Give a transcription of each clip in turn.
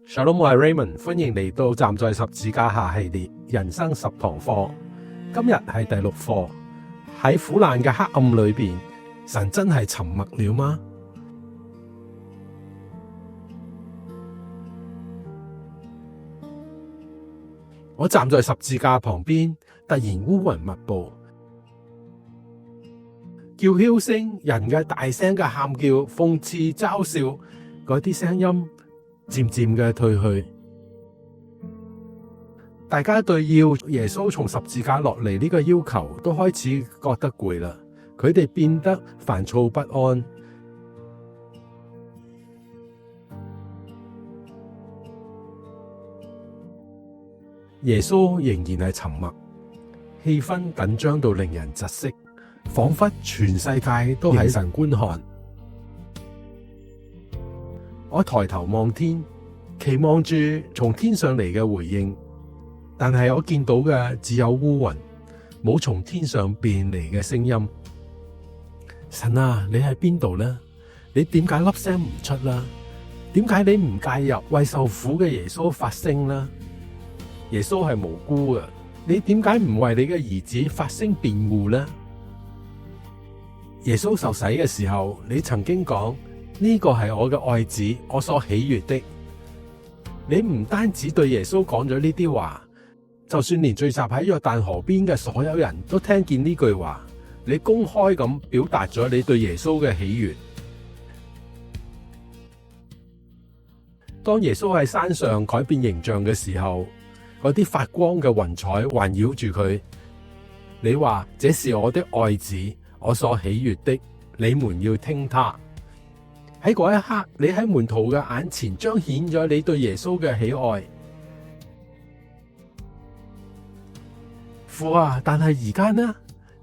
Shalom，我係 Raymond，歡迎嚟到站在十字架下系列人生10堂課。今日係第6課。喺苦難嘅黑暗裏邊，神真係沉默了嗎？我站在十字架旁邊，突然烏雲密布，叫囂聲、人嘅大聲嘅喊叫、諷刺、嘲笑，嗰啲聲音漸漸嘅退去，大家對要耶穌從十字架落嚟呢個要求都開始覺得攰啦，佢哋變得煩躁不安。耶穌仍然係沉默，氣氛緊張到令人窒息，仿佛全世界都喺神觀看。我抬頭望天，期望住從天上嚟嘅回應，但係我見到嘅只有烏雲，冇從天上邊嚟嘅聲音。神啊，你喺邊度呢？你點解粒聲唔出啦？點解你唔介入為受苦嘅耶穌發聲啦？耶穌係無辜嘅，你點解唔為你嘅兒子發聲辯護呢？耶穌受洗嘅時候，你曾經講，呢個係我嘅愛子，我所喜悅的。你唔單止對耶穌講咗呢啲話，就算連聚集喺約旦河邊嘅所有人都聽見呢句話，你公開咁表達咗你對耶穌嘅喜悅。當耶穌喺山上改變形象嘅時候，嗰啲發光嘅雲彩環繞住佢。你話，這是我的愛子，我所喜悅的，你們要聽他。喺嗰一刻，你喺門徒嘅眼前彰顯咗你對耶穌嘅喜愛。父啊，但係而家呢？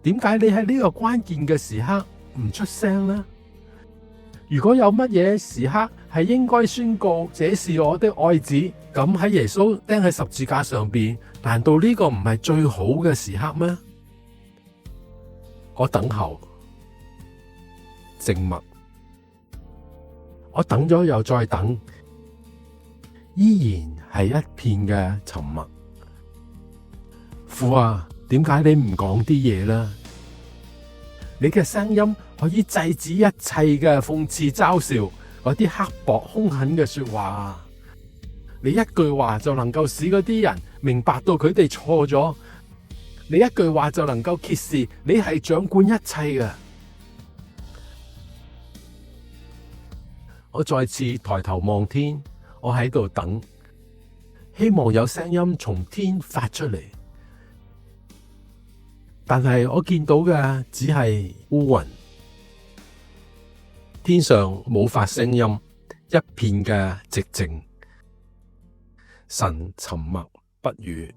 點解你喺呢個關鍵嘅時刻唔出聲呢？如果有乜嘢時刻係應該宣告這是我的愛子，咁喺耶穌釘喺十字架上邊，難道呢個唔係最好嘅時刻咩？我等候，靜默。我等咗又再等，依然係一片嘅沉默。父啊，點解你唔講啲嘢呢？你嘅聲音可以制止一切嘅諷刺嘲笑，嗰啲刻薄兇狠嘅說話。你一句話就能夠使嗰啲人明白到佢哋錯咗，你一句話就能夠揭示你係掌管一切嘅。我再次抬頭望天，我喺度等，希望有聲音從天發出嚟。但係我見到嘅只係烏雲，天上冇發聲音，一片嘅寂靜。神沉默不語。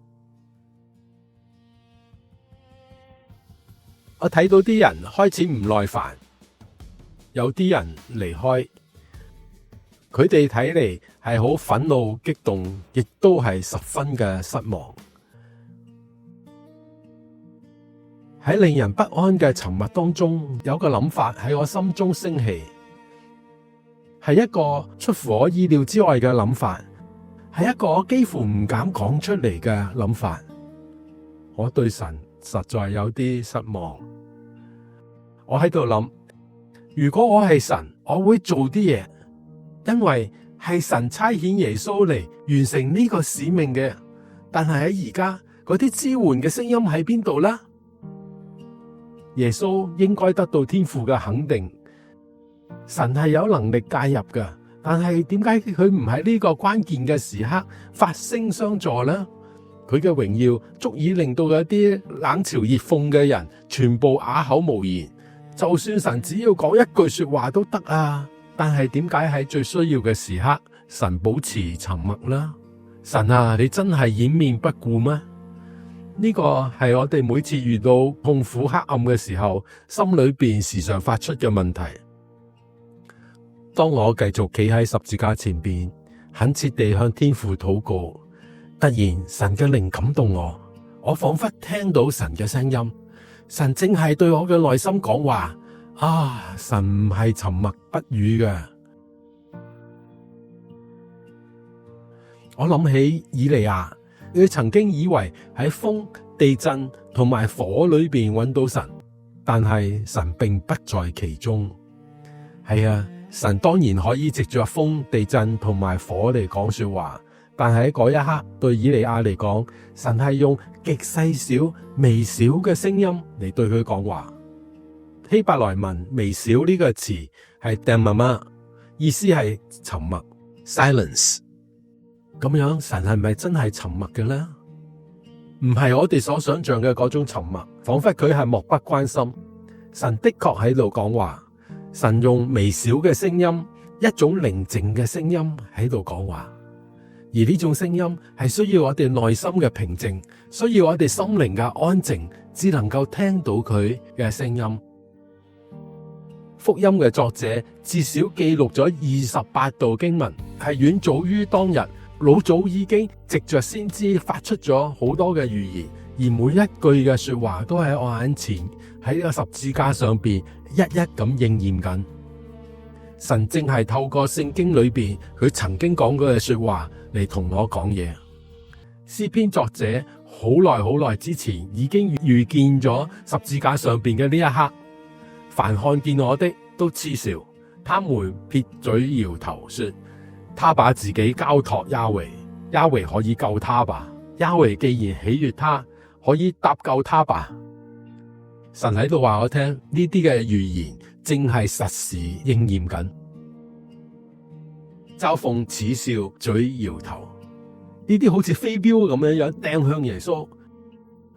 我睇到啲人開始唔耐煩，有啲人離開。佢哋睇嚟係好憤怒、激動，亦都係十分嘅失望。喺令人不安嘅沉默當中，有個諗法喺我心中升起，係一個出乎我意料之外嘅諗法，係一個我幾乎唔敢講出嚟嘅諗法。我對神實在有啲失望。我喺度諗，如果我係神，我會做啲嘢。因為係神差遣耶穌嚟完成呢個使命嘅，但係喺而家嗰啲支援嘅聲音喺邊度呢？耶穌應該得到天父嘅肯定，神係有能力介入嘅，但係點解佢唔喺呢個關鍵嘅時刻發聲相助呢？佢嘅榮耀足以令到嗰啲冷嘲熱諷嘅人全部啞口無言，就算神只要講一句說話都得啊！但係點解喺最需要嘅時刻，神保持沉默啦？神啊，你真係掩面不顧咩？呢個係我哋每次遇到痛苦黑暗嘅時候，心裏邊時常發出嘅問題。當我繼續企喺十字架前邊，懇切地向天父禱告，突然神嘅靈感動我，我仿佛聽到神嘅聲音，神正係對我嘅內心講話。啊！神唔係沉默不語嘅。我諗起以利亞，佢曾經以為喺風、地震同埋火裏邊揾到神，但係神並不在其中。係啊，神當然可以藉着風、地震同埋火嚟講說話，但係喺嗰一刻對以利亞嚟講，神係用極細小、微小嘅聲音嚟對佢講話。希伯來文微小呢個詞係 damama， 意思係沉默 silence。咁樣神係咪真係沉默嘅呢？唔係我哋所想象嘅嗰種沉默，仿佛佢係漠不關心。神的確喺度講話，神用微小嘅聲音，一種寧靜嘅聲音喺度講話。而呢種聲音係需要我哋內心嘅平靜，需要我哋心靈嘅安靜，只能夠聽到佢嘅聲音。福音嘅作者至少記錄咗28道經文，係遠早於當日，老早已經藉着先知發出咗好多嘅預言，而每一句嘅說話都喺我眼前喺個十字架上邊一一咁應驗緊。神正係透過聖經裏邊佢曾經講過嘅說話嚟同我講嘢。詩篇作者好耐之前已經預見咗十字架上邊嘅呢一刻，凡看見我的都嗤笑，他們撇嘴搖頭說，他把自己交託雅維，雅維可以救他吧？雅維既然喜悅他，可以搭救他吧？神喺度話我聽，呢啲嘅預言正係實時應驗緊。嘲諷、恥笑、嘴搖頭，呢啲好似飛鏢咁樣掟向耶穌。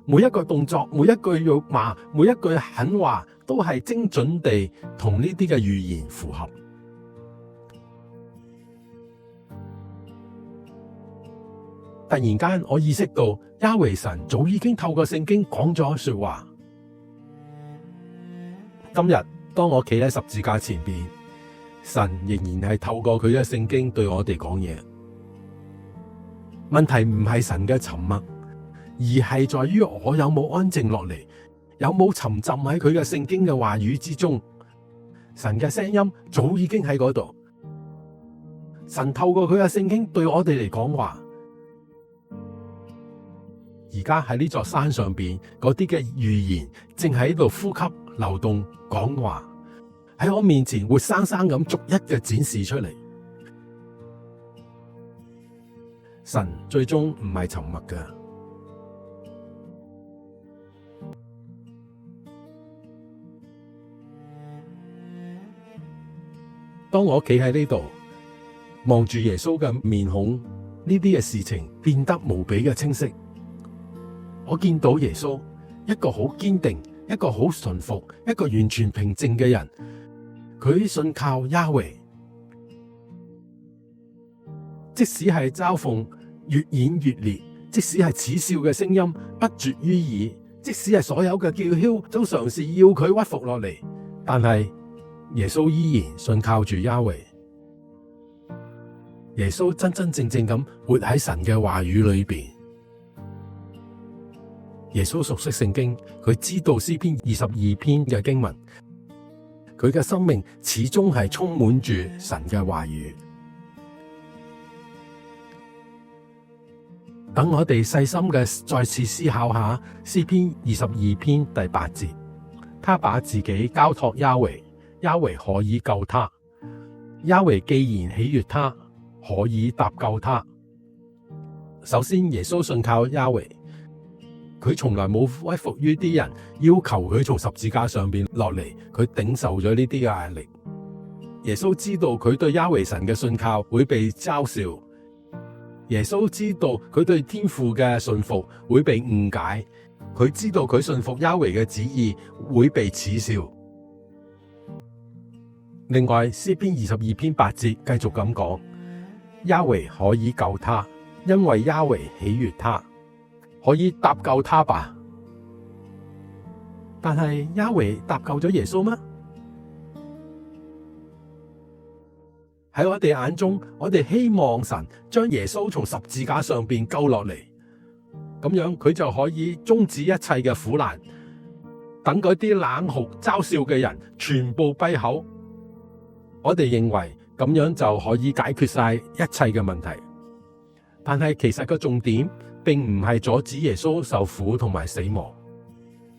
每一個動作，每一句辱罵，每一句狠話，都係精準地同呢啲嘅預言符合。突然間，我意識到雅維神早已經透過聖經講咗說話。今日當我企喺十字架前邊，神仍然係透過佢嘅聖經對我哋講嘢。問題唔係神嘅沉默，而係在於我有冇安靜落嚟，有冇沉浸喺佢嘅聖經嘅話語之中。神嘅聲音早已經喺嗰度，神透過佢嘅聖經對我哋嚟講話。而家喺呢座山上邊嗰啲嘅預言正喺度呼吸流動講話，喺我面前活生生咁逐一嘅展示出嚟。神最終唔係沉默㗎。當我企喺呢度望住耶穌嘅面孔，呢啲嘅事情變得無比嘅清晰。我見到耶穌一個好堅定，一個好順服，一個完全平靜嘅人，佢信靠雅維，即使係嘲諷越演越烈，即使係恥笑嘅聲音不絕於耳，即使係所有嘅叫囂都嘗試要佢屈服落嚟，但係耶穌依然信靠住雅維。耶穌真真正正咁活喺神嘅話語裏邊。耶穌熟悉聖經，佢知道詩篇22篇嘅經文，佢嘅生命始終係充滿住神嘅話語。等我哋細心嘅再次思考下詩篇22篇第8節，他把自己交託雅維，雅維可以救他。雅維既然喜悅他，可以搭救他。首先，耶穌信靠雅維。佢從來冇屈服於啲人要求佢從十字架上邊落嚟，佢頂受咗呢啲嘅壓力。耶穌知道佢對雅維神嘅信靠會被嘲笑，耶穌知道佢對天父嘅信服會被誤解，佢知道佢信服雅維嘅旨意會被恥笑。另外，詩篇22篇8節繼續咁講，雅維可以救他，因為雅維喜悅他。可以搭救他吧？但係雅維搭救咗耶穌咩？喺我哋眼中，我哋希望神將耶穌從十字架上邊救落嚟，咁樣佢就可以終止一切嘅苦難，等嗰啲冷酷嘲笑嘅人全部閉口。我哋認為咁樣就可以解決晒一切嘅問題。但係其實個重點並唔係阻止耶穌受苦同埋死亡。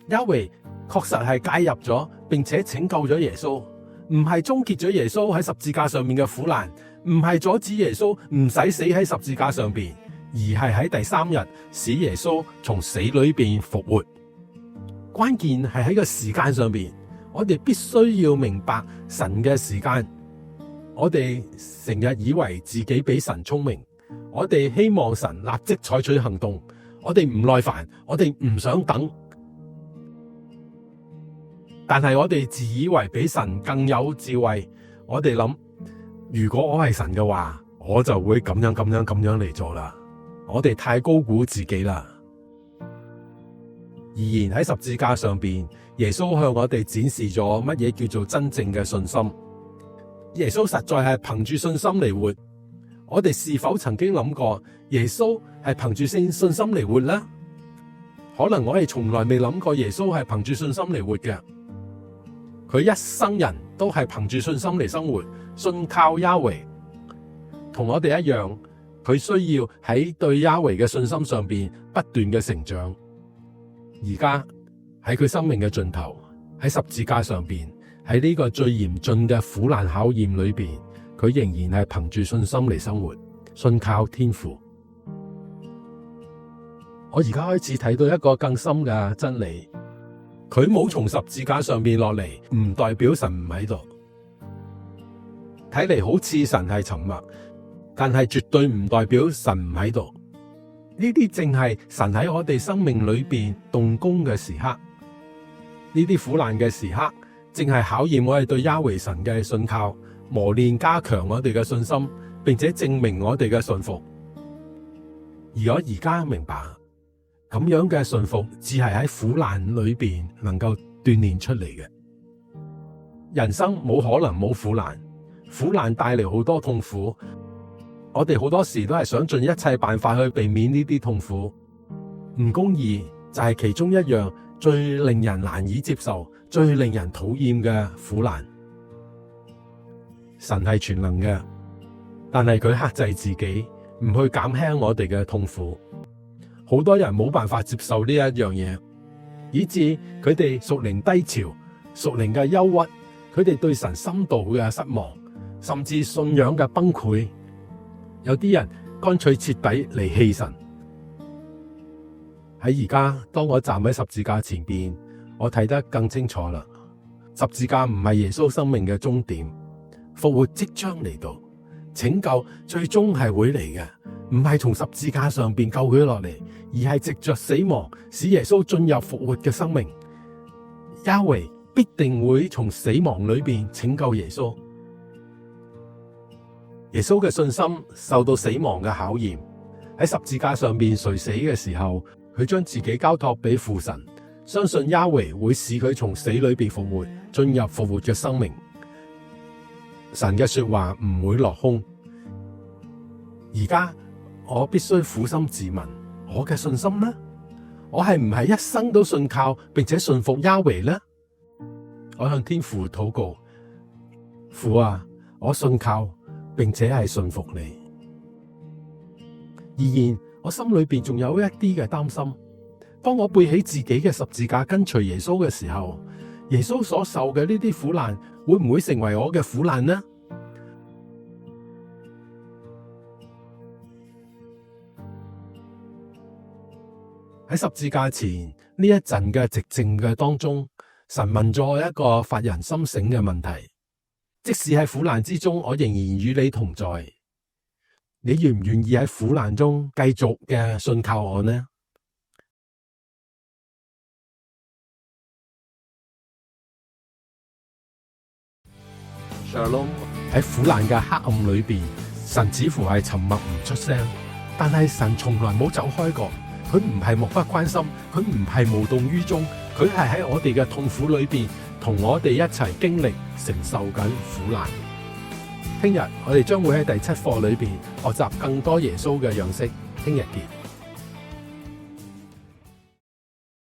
亞維確實係介入咗，並且拯救咗耶穌，唔係終結咗耶穌喺十字架上面嘅苦難，唔係阻止耶穌唔使死喺十字架上邊，而係喺第3日使耶穌從死裏邊復活。關鍵係喺個時間上邊，我哋必須要明白神嘅時間。我哋成日以為自己比神聰明，我哋希望神立即採取行動，我哋唔耐煩，我哋唔想等。但係我哋自以為比神更有智慧，我哋諗，如果我係神嘅話，我就會咁樣嚟做啦。我哋太高估自己啦。然而喺十字架上邊，耶穌向我哋展示咗乜嘢叫做真正嘅信心。耶穌實在係憑住信心嚟活。我哋是否曾經諗過耶穌係憑住信心嚟活呢？可能我哋從來未諗過耶穌係憑住信心嚟活嘅。佢一生人都係憑住信心嚟生活，信靠亞維。同我哋一樣，佢需要喺對亞維嘅信心上邊不斷嘅成長。而家喺佢生命嘅盡頭，喺十字架上邊，喺呢個最嚴峻嘅苦難考驗裏邊，佢仍然係憑住信心嚟生活，信靠天父。我而家開始睇到一個更深嘅真理，佢冇從十字架上邊落嚟，唔代表神唔喺度。睇嚟好似神係沉默，但係絕對唔代表神唔喺度。呢啲正係神喺我哋生命裏邊動工嘅時刻，呢啲苦難嘅時刻，正係考驗我哋對亞維神嘅信靠，磨練加強我哋嘅信心，並且證明我哋嘅信服。而我而家明白，咁樣嘅信服只係喺苦難裏邊能夠鍛煉出嚟嘅。人生冇可能冇苦難，苦難帶嚟好多痛苦。我哋好多時都係想盡一切辦法去避免呢啲痛苦，唔公義就係其中一樣最令人難以接受、最令人討厭嘅苦難。神係全能嘅，但係佢克制自己，唔去減輕我哋嘅痛苦。好多人冇辦法接受呢一樣嘢，以致佢哋屬靈低潮、屬靈嘅憂鬱，佢哋對神深度嘅失望，甚至信仰嘅崩潰。有啲人乾脆徹底離棄神。喺而家，當我站喺十字架前邊，我睇得更清楚啦。十字架唔係耶穌生命嘅終點，復活即將嚟到，拯救最終係會嚟嘅，唔係從十字架上邊救佢落嚟，而係藉着死亡使耶穌進入復活嘅生命。亞維必定會從死亡裏邊拯救耶穌。耶穌嘅信心受到死亡嘅考驗，喺十字架上邊垂死嘅時候，佢將自己交託俾父神，相信亞維會使佢從死裏邊復活，進入復活嘅生命。神嘅說話唔會落空。而家我必須苦心自問，我嘅信心呢？我係唔係一生都信靠並且信服亞維呢？我向天父禱告，父啊，我信靠並且係信服你。然而，我心裏邊仲有一啲嘅擔心。當我背起自己嘅十字架跟隨耶穌嘅時候，耶穌所受嘅呢啲苦難，會唔會成為我嘅苦難呢？喺十字架前呢一陣嘅寂靜嘅當中，神問咗我一個發人心醒嘅問題。即使喺苦難之中，我仍然與你同在。你願唔願意喺苦難中繼續嘅信靠我呢？Shalom，喺苦難嘅黑暗裏邊，神似乎係沉默唔出聲，但係神從來冇走開過。佢唔係漠不關心，佢唔係無動於衷，佢係喺我哋嘅痛苦裏邊，同我哋一齊經歷承受緊苦難。聽日我哋將會喺第7課裏邊學習更多耶穌嘅樣式。聽日見。